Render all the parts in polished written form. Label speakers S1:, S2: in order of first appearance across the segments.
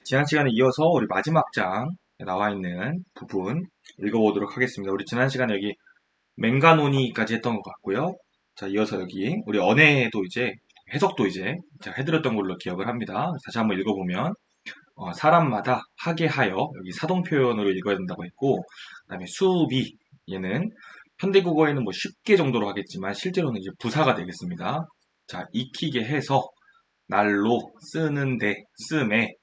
S1: 지난 시간에 이어서 우리 마지막 장에 나와 있는 부분 읽어보도록 하겠습니다. 우리 지난 시간에 여기 맹가노니까지 했던 것 같고요. 자, 이어서 여기 우리 언해도 이제 해석도 이제 제가 해드렸던 걸로 기억을 합니다. 다시 한번 읽어보면 사람마다 하게 하여 여기 사동 표현으로 읽어야 된다고 했고, 그다음에 수비 얘는 현대국어에는 뭐 쉽게 정도로 하겠지만 실제로는 이제 부사가 되겠습니다. 자, 익히게 해서 날로 쓰는데 씀에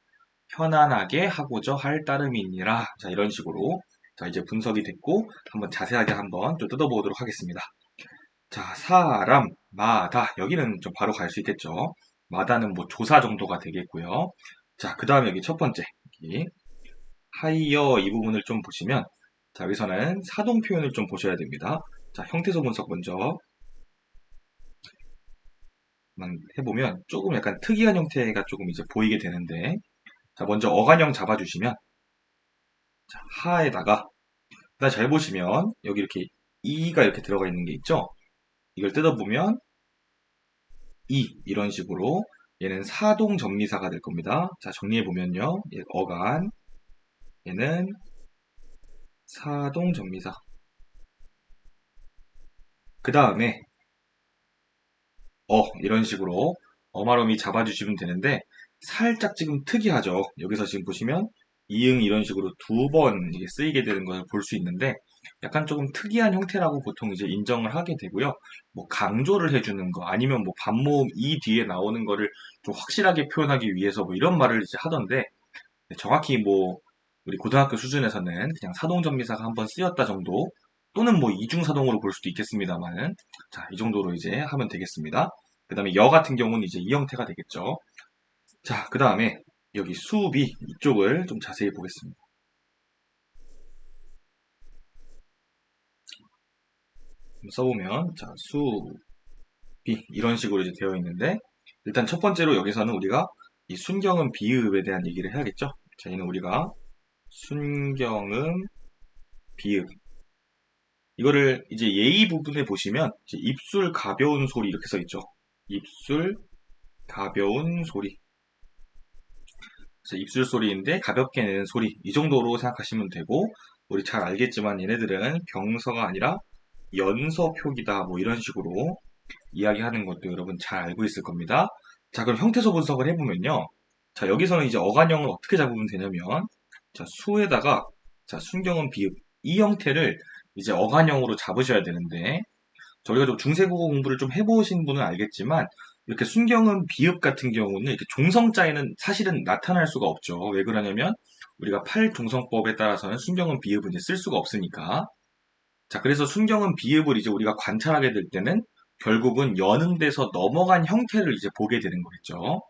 S1: 편안하게 하고자 할 따름이니라. 자, 이런 식으로. 자, 이제 분석이 됐고, 한번 자세하게 한번 좀 뜯어보도록 하겠습니다. 자, 사람, 마다. 여기는 좀 바로 갈 수 있겠죠. 마다는 뭐 조사 정도가 되겠고요. 자, 그 다음에 여기 첫 번째. 여기 하이어 이 부분을 좀 보시면, 자, 여기서는 사동 표현을 좀 보셔야 됩니다. 자, 형태소 분석 먼저 해보면 조금 약간 특이한 형태가 조금 이제 보이게 되는데, 자, 먼저 어간형 잡아주시면, 자, 하에다가 잘 보시면 여기 이렇게 이가 이렇게 들어가 있는 게 있죠. 이걸 뜯어보면 이런 식으로 얘는 사동 전미사가 될 겁니다. 자, 정리해보면요. 얘 어간, 얘는 사동 전미사. 그 다음에 이런 식으로 어마럼이 잡아주시면 되는데, 살짝 지금 특이하죠. 여기서 지금 보시면 이응 이런 식으로 두 번 쓰이게 되는 것을 볼 수 있는데, 약간 조금 특이한 형태라고 보통 이제 인정을 하게 되고요. 뭐 강조를 해주는 거 아니면 뭐 반모음 이 뒤에 나오는 거를 좀 확실하게 표현하기 위해서 뭐 이런 말을 이제 하던데, 정확히 뭐 우리 고등학교 수준에서는 그냥 사동전미사가 한번 쓰였다 정도, 또는 뭐 이중사동으로 볼 수도 있겠습니다만은, 자, 이 정도로 이제 하면 되겠습니다. 그 다음에 여 같은 경우는 이제 이 형태가 되겠죠. 자, 그 다음에 여기 수비 이쪽을 좀 자세히 보겠습니다. 써보면, 자, 수비 이런 식으로 이제 되어 있는데, 일단 첫 번째로 여기서는 우리가 이 순경음 비읍에 대한 얘기를 해야겠죠. 자, 얘는 우리가 순경음 비읍, 이거를 이제 예의 부분에 보시면 이제 입술 가벼운 소리 이렇게 써 있죠. 입술 가벼운 소리. 그래서 입술 소리인데 가볍게 내는 소리, 이 정도로 생각하시면 되고, 우리 잘 알겠지만 얘네들은 병서가 아니라 연서 표기다, 뭐 이런 식으로 이야기하는 것도 여러분 잘 알고 있을 겁니다. 자, 그럼 형태소 분석을 해보면요. 자, 여기서는 이제 어간형을 어떻게 잡으면 되냐면, 자, 수에다가, 자, 순경은 비읍. 이 형태를 이제 어간형으로 잡으셔야 되는데, 저희가 좀 중세국어 공부를 좀 해보신 분은 알겠지만, 이렇게 순경은 비읍 같은 경우는 이렇게 종성자에는 사실은 나타날 수가 없죠. 왜 그러냐면, 우리가 팔종성법에 따라서는 순경은 비읍은 이제 쓸 수가 없으니까. 자, 그래서 순경은 비읍을 이제 우리가 관찰하게 될 때는 결국은 여는 데서 넘어간 형태를 이제 보게 되는 거겠죠.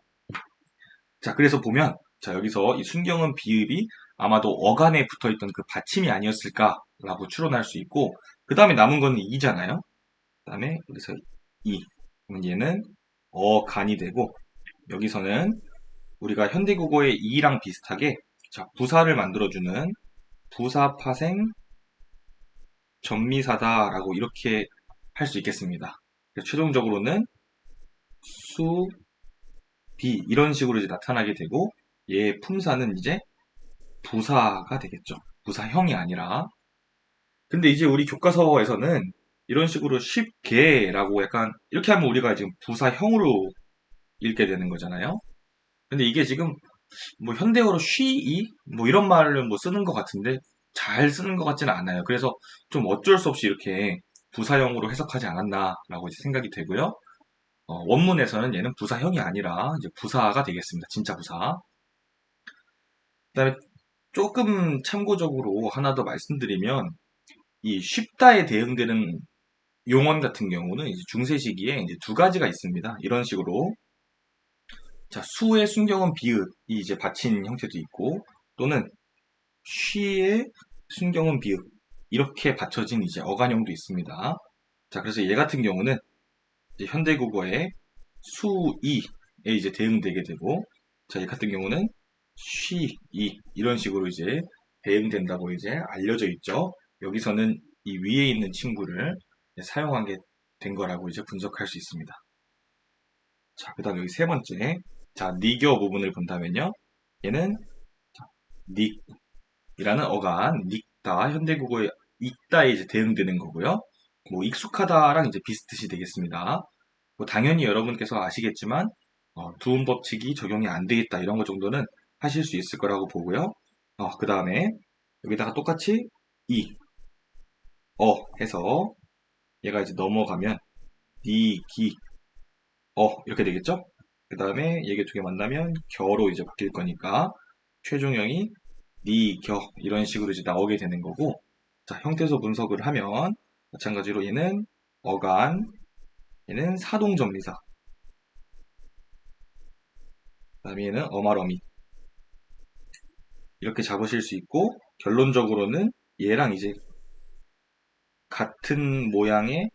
S1: 자, 그래서 보면, 자, 여기서 이 순경은 비읍이 아마도 어간에 붙어 있던 그 받침이 아니었을까라고 추론할 수 있고, 그 다음에 남은 거는 이잖아요. 그 다음에 여기서 이. 그러면 얘는 어간이 되고, 여기서는 우리가 현대국어의 이랑 비슷하게, 자, 부사를 만들어주는 부사파생 전미사다라고 이렇게 할 수 있겠습니다. 최종적으로는 수, 비 이런 식으로 이제 나타나게 되고, 얘의 품사는 이제 부사가 되겠죠. 부사형이 아니라. 근데 이제 우리 교과서에서는 이런 식으로 쉽게라고 약간 이렇게 하면 우리가 지금 부사형으로 읽게 되는 거잖아요. 근데 이게 지금 뭐 현대어로 쉬이 뭐 이런 말을 뭐 쓰는 것 같은데 잘 쓰는 것 같지는 않아요. 그래서 좀 어쩔 수 없이 이렇게 부사형으로 해석하지 않았나라고 이제 생각이 되고요. 원문에서는 얘는 부사형이 아니라 이제 부사가 되겠습니다. 진짜 부사. 그다음에 조금 참고적으로 하나 더 말씀드리면, 이 쉽다에 대응되는 용언 같은 경우는 이제 중세 시기에 이제 두 가지가 있습니다. 이런 식으로, 자, 수의 순경은 비읍이 이제 받친 형태도 있고, 또는 쉬의 순경은 비읍 이렇게 받쳐진 이제 어간형도 있습니다. 자, 그래서 얘 같은 경우는 이제 현대국어의 수이에 이제 대응되게 되고, 자, 얘 같은 경우는 쉬이 이런 식으로 이제 대응된다고 이제 알려져 있죠. 여기서는 이 위에 있는 친구를 사용하게 된 거라고 이제 분석할 수 있습니다. 자, 그 다음 여기 세 번째. 자, 니겨 부분을 본다면요. 얘는 닉이라는 어간, 닉다, 현대국어에 있다에 이제 대응되는 거고요. 뭐 익숙하다랑 이제 비슷듯이 되겠습니다. 뭐 당연히 여러분께서 아시겠지만 두음 법칙이 적용이 안 돼 있다 이런 거 정도는 하실 수 있을 거라고 보고요. 그 다음에 여기다가 똑같이 이, 해서 얘가 이제 넘어가면 니, 기, 이렇게 되겠죠? 그 다음에 얘가 두 개 만나면 겨로 이제 바뀔 거니까 최종형이 니, 겨 이런 식으로 이제 나오게 되는 거고, 자, 형태소 분석을 하면 마찬가지로 얘는 어간, 얘는 사동전미사, 그 다음에 얘는 어말어미 이렇게 잡으실 수 있고, 결론적으로는 얘랑 이제 같은 모양의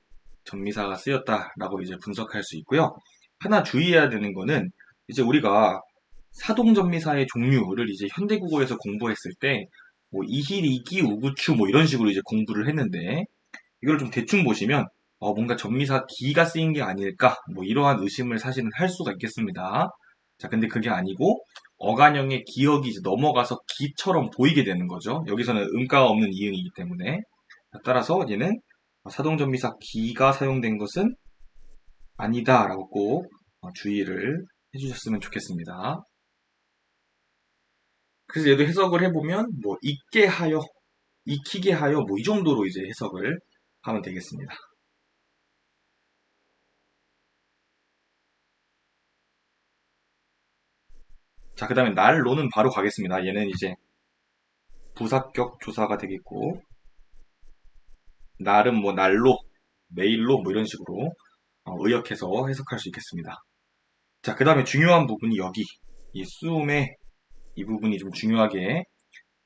S1: 전미사가 쓰였다라고 이제 분석할 수 있고요. 하나 주의해야 되는 거는 이제 우리가 사동전미사의 종류를 이제 현대국어에서 공부했을 때 뭐 이힐, 이기, 우구추 뭐 이런 식으로 이제 공부를 했는데 이걸 좀 대충 보시면 뭔가 전미사 기가 쓰인 게 아닐까 뭐 이러한 의심을 사실은 할 수가 있겠습니다. 자, 근데 그게 아니고 어간형의 기역이 이제 넘어가서 기처럼 보이게 되는 거죠. 여기서는 음가가 없는 이응이기 때문에 따라서 얘는 사동전미사 기가 사용된 것은 아니다라고 꼭 주의를 해주셨으면 좋겠습니다. 그래서 얘도 해석을 해보면 뭐 있게 하여, 익히게 하여 뭐 이 정도로 이제 해석을 하면 되겠습니다. 자, 그 다음에 날로는 바로 가겠습니다. 얘는 이제 부사격 조사가 되겠고, 날은 뭐 날로, 내일로 뭐 이런 식으로 의역해서 해석할 수 있겠습니다. 자, 그 다음에 중요한 부분이 여기 이 수음의 이 부분이 좀 중요하게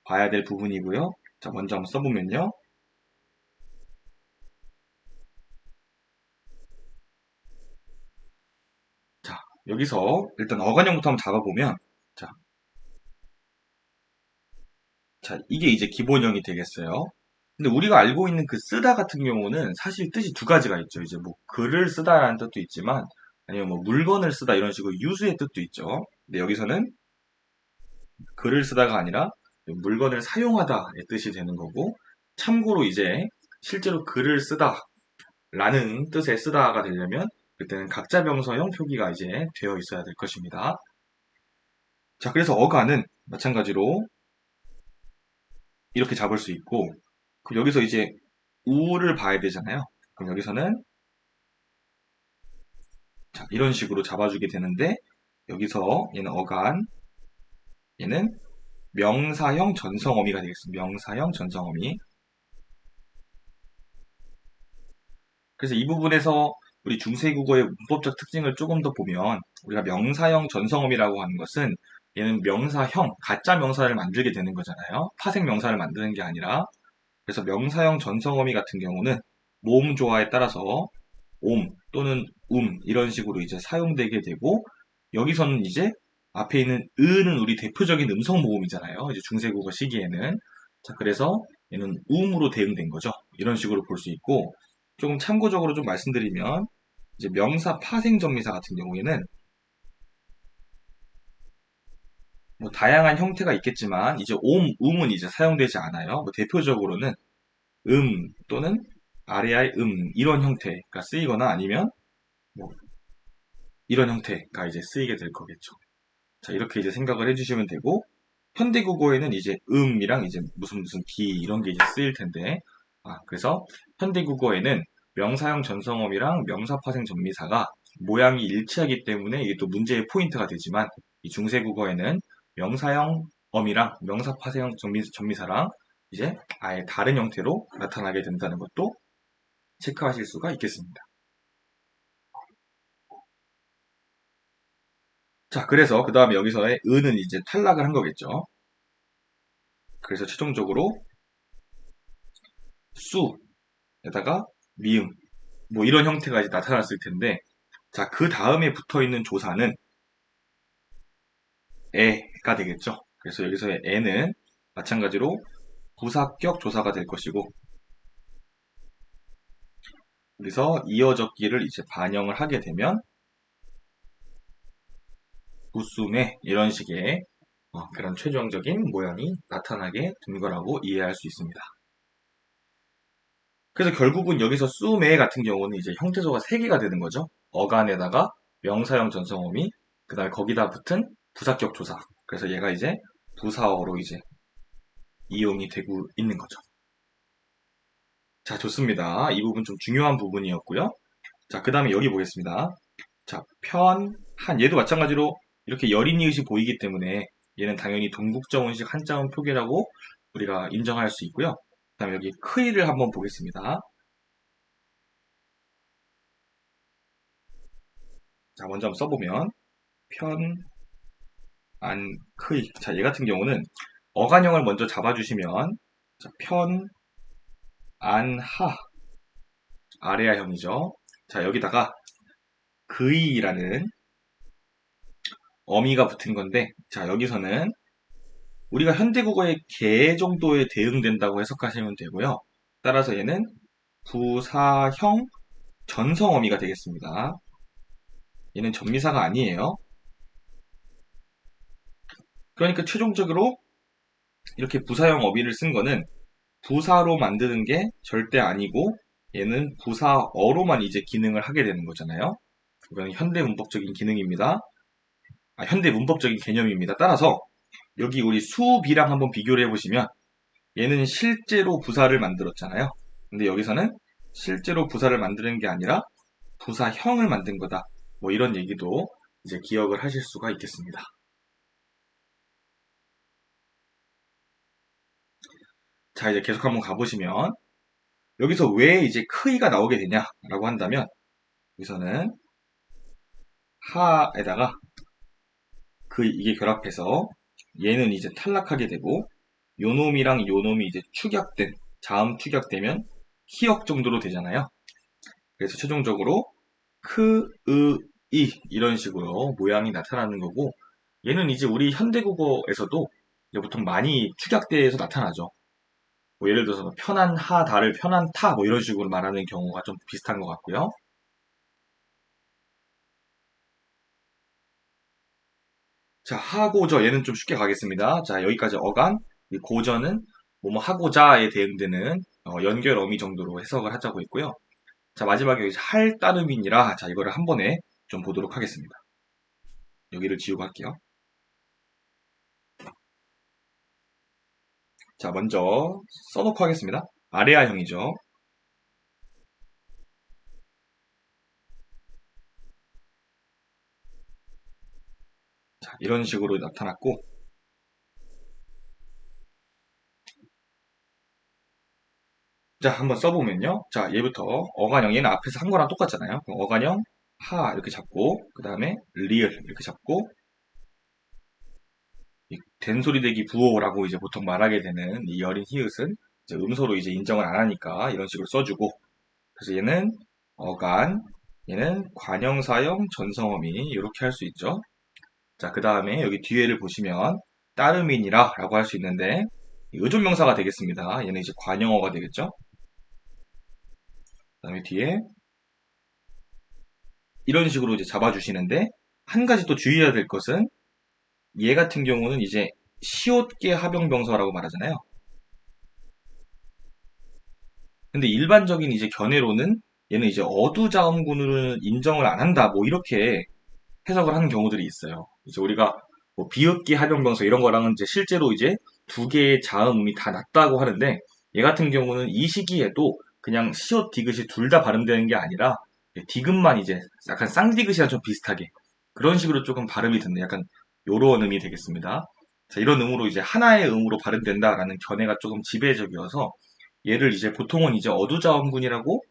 S1: 봐야 될 부분이고요. 자, 먼저 한번 써보면요. 자, 여기서 일단 어간형부터 한번 잡아보면 자, 이게 이제 기본형이 되겠어요. 근데 우리가 알고 있는 그 쓰다 같은 경우는 사실 뜻이 두 가지가 있죠. 이제 뭐 글을 쓰다라는 뜻도 있지만 아니면 뭐 물건을 쓰다 이런 식으로 유수의 뜻도 있죠. 근데 여기서는 글을 쓰다가 아니라 물건을 사용하다의 뜻이 되는 거고 참고로 이제 실제로 글을 쓰다라는 뜻의 쓰다가 되려면 그때는 각자 병서형 표기가 이제 되어 있어야 될 것입니다. 자, 그래서 어간은 마찬가지로 이렇게 잡을 수 있고 그럼 여기서 이제 우를 봐야 되잖아요. 그럼 여기서는 자, 이런 식으로 잡아주게 되는데 여기서 얘는 어간, 얘는 명사형 전성어미가 되겠습니다. 명사형 전성어미. 그래서 이 부분에서 우리 중세국어의 문법적 특징을 조금 더 보면 우리가 명사형 전성어미라고 하는 것은 얘는 명사형, 가짜 명사를 만들게 되는 거잖아요. 파생 명사를 만드는 게 아니라 그래서 명사형 전성어미 같은 경우는 모음 조화에 따라서 옴 또는 이런 식으로 이제 사용되게 되고 여기서는 이제 앞에 있는 을은 우리 대표적인 음성 모음이잖아요. 이제 중세국어 시기에는 자 그래서 얘는 음으로 대응된 거죠. 이런 식으로 볼 수 있고 조금 참고적으로 좀 말씀드리면 이제 명사 파생전미사 같은 경우에는 뭐 다양한 형태가 있겠지만 이제 음은 이제 사용되지 않아요. 뭐 대표적으로는 또는 아래의 이런 형태가 쓰이거나 아니면 뭐 이런 형태가 이제 쓰이게 될 거겠죠. 자, 이렇게 이제 생각을 해주시면 되고, 현대국어에는 이제 음이랑 이제 무슨 기 이런 게 이제 쓰일 텐데, 그래서 현대국어에는 명사형 전성어미랑 명사파생 전미사가 모양이 일치하기 때문에 이게 또 문제의 포인트가 되지만, 이 중세국어에는 명사형 어미랑 명사파생 전미사랑 이제 아예 다른 형태로 나타나게 된다는 것도 체크하실 수가 있겠습니다. 자, 그래서 그 다음에 여기서의 은은 이제 탈락을 한 거겠죠. 그래서 최종적으로 수에다가 미음 뭐 이런 형태가 이제 나타났을 텐데 자, 그 다음에 붙어 있는 조사는 에가 되겠죠. 그래서 여기서의 에는 마찬가지로 부사격 조사가 될 것이고 그래서 이어적기를 이제 반영을 하게 되면 부수매 이런 식의 그런 최종적인 모양이 나타나게 된 거라고 이해할 수 있습니다. 그래서 결국은 여기서 수매 같은 경우는 이제 형태소가 3개가 되는 거죠. 어간에다가 명사형 전성어미, 그 다음에 거기다 붙은 부사격 조사. 그래서 얘가 이제 부사어로 이제 이용이 되고 있는 거죠. 자, 좋습니다. 이 부분 좀 중요한 부분이었고요. 자, 그 다음에 여기 보겠습니다. 자, 한 얘도 마찬가지로 이렇게 열인이의식 보이기 때문에 얘는 당연히 동국정원식 한자음 표기라고 우리가 인정할 수 있고요. 그 다음에 여기 크이를 한번 보겠습니다. 자, 먼저 한번 써보면 크이. 자, 얘 같은 경우는 어간형을 먼저 잡아주시면 자, 하 아래아형이죠. 자, 여기다가 그이라는 어미가 붙은 건데, 자, 여기서는 우리가 현대국어의 개 정도에 대응된다고 해석하시면 되고요. 따라서 얘는 부사형 전성어미가 되겠습니다. 얘는 전미사가 아니에요. 그러니까 최종적으로 이렇게 부사형 어미를 쓴 거는 부사로 만드는 게 절대 아니고 얘는 부사어로만 이제 기능을 하게 되는 거잖아요. 이건 현대 문법적인 기능입니다. 현대 문법적인 개념입니다. 따라서 여기 우리 수비랑 한번 비교를 해보시면 얘는 실제로 부사를 만들었잖아요. 근데 여기서는 실제로 부사를 만드는 게 아니라 부사형을 만든 거다. 뭐 이런 얘기도 이제 기억을 하실 수가 있겠습니다. 자, 이제 계속 한번 가보시면 여기서 왜 이제 크이가 나오게 되냐라고 한다면 여기서는 하에다가 이게 결합해서 얘는 이제 탈락하게 되고 요놈이랑 요놈이 이제 축약된 자음 축약되면 히역 정도로 되잖아요. 그래서 최종적으로 이 이런 식으로 모양이 나타나는 거고 얘는 이제 우리 현대국어에서도 보통 많이 축약돼서 나타나죠. 뭐 예를 들어서 편한 하다를 편한 타 뭐 이런 식으로 말하는 경우가 좀 비슷한 것 같고요. 자, 하고저 얘는 좀 쉽게 가겠습니다. 자, 여기까지 어간, 이 고저는 뭐뭐 하고자에 대응되는 연결 어미 정도로 해석을 하자고 했고요. 자, 마지막에 여기서 할 따름이니라. 자, 이거를 한 번에 좀 보도록 하겠습니다. 여기를 지우고 할게요. 자, 먼저 써놓고 하겠습니다. 아래아형이죠. 자, 이런 식으로 나타났고 자, 한번 써보면요. 자, 얘부터 어간형, 얘는 앞에서 한 거랑 똑같잖아요. 그럼 어간형, 하 이렇게 잡고 그 다음에 리을 이렇게 잡고 이 된소리대기 부호라고 이제 보통 말하게 되는 이 여린 히읗은 이제 음소로 이제 인정을 안 하니까 이런 식으로 써주고 그래서 얘는 어간, 얘는 관형사형 전성어미 이렇게 할 수 있죠. 자, 그 다음에 여기 뒤에를 보시면 따름이니라 라고 할 수 있는데 의존명사가 되겠습니다. 얘는 이제 관형어가 되겠죠. 그 다음에 뒤에 이런 식으로 이제 잡아주시는데 한 가지 또 주의해야 될 것은 얘 같은 경우는 이제 시옷계 합용병사라고 말하잖아요. 근데 일반적인 이제 견해로는 얘는 이제 어두자음군으로는 인정을 안 한다. 뭐 이렇게 해석을 하는 경우들이 있어요. 이제 우리가 뭐 비읍기 합용병사 이런 거랑은 이제 실제로 이제 두 개의 자음이 다 낮다고 하는데 얘 같은 경우는 이 시기에도 그냥 시옷 디귿이 둘 다 발음되는 게 아니라 디귿만 이제 약간 쌍디귿이랑 좀 비슷하게 그런 식으로 조금 발음이 듣는 약간 요런 음이 되겠습니다. 자, 이런 음으로 이제 하나의 음으로 발음된다라는 견해가 조금 지배적이어서 얘를 이제 보통은 이제 어두자음군이라고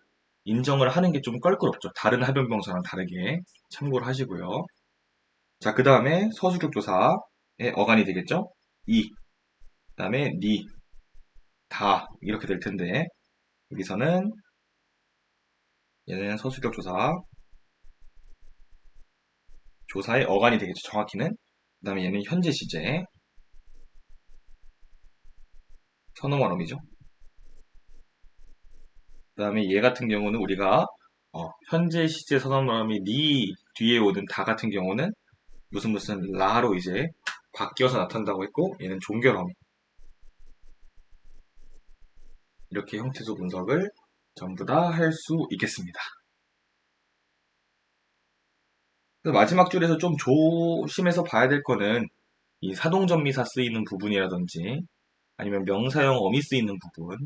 S1: 인정을 하는 게 좀 껄끄럽죠. 다른 합연병사랑 다르게 참고를 하시고요. 자, 그 다음에 서술격조사의 어간이 되겠죠? 이, 그 다음에 니, 다 이렇게 될 텐데 여기서는 얘는 서술격조사 조사의 어간이 되겠죠. 정확히는 그 다음에 얘는 현재 시제 선어말음이죠. 그 다음에 얘 같은 경우는 우리가 현재 시제 선어말음이 니 뒤에 오는 다 같은 경우는 무슨 라로 이제 바뀌어서 나타난다고 했고, 얘는 종결어미. 이렇게 형태수 분석을 전부 다 할 수 있겠습니다. 마지막 줄에서 좀 조심해서 봐야 될 거는 이 사동전미사 쓰이는 부분이라든지 아니면 명사형 어미 쓰이는 부분,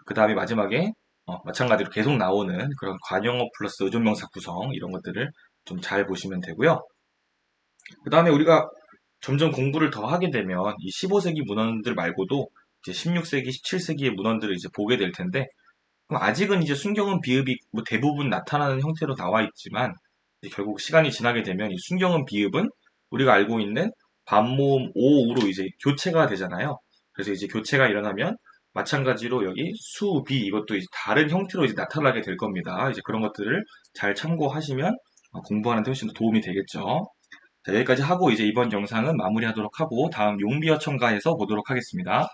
S1: 그 다음에 마지막에 마찬가지로 계속 나오는 그런 관용어 플러스 의존명사 구성 이런 것들을 좀 잘 보시면 되고요. 그 다음에 우리가 점점 공부를 더 하게 되면 이 15세기 문헌들 말고도 이제 16세기, 17세기의 문헌들을 이제 보게 될 텐데, 그럼 아직은 이제 순경은 비읍이 뭐 대부분 나타나는 형태로 나와 있지만, 이제 결국 시간이 지나게 되면 이 순경은 비읍은 우리가 알고 있는 반모음 오우로 이제 교체가 되잖아요. 그래서 이제 교체가 일어나면 마찬가지로 여기 수, 비 이것도 이제 다른 형태로 이제 나타나게 될 겁니다. 이제 그런 것들을 잘 참고하시면 공부하는 데 훨씬 더 도움이 되겠죠. 자, 여기까지 하고 이제 이번 영상은 마무리하도록 하고 다음 용비어 첨가해서 보도록 하겠습니다.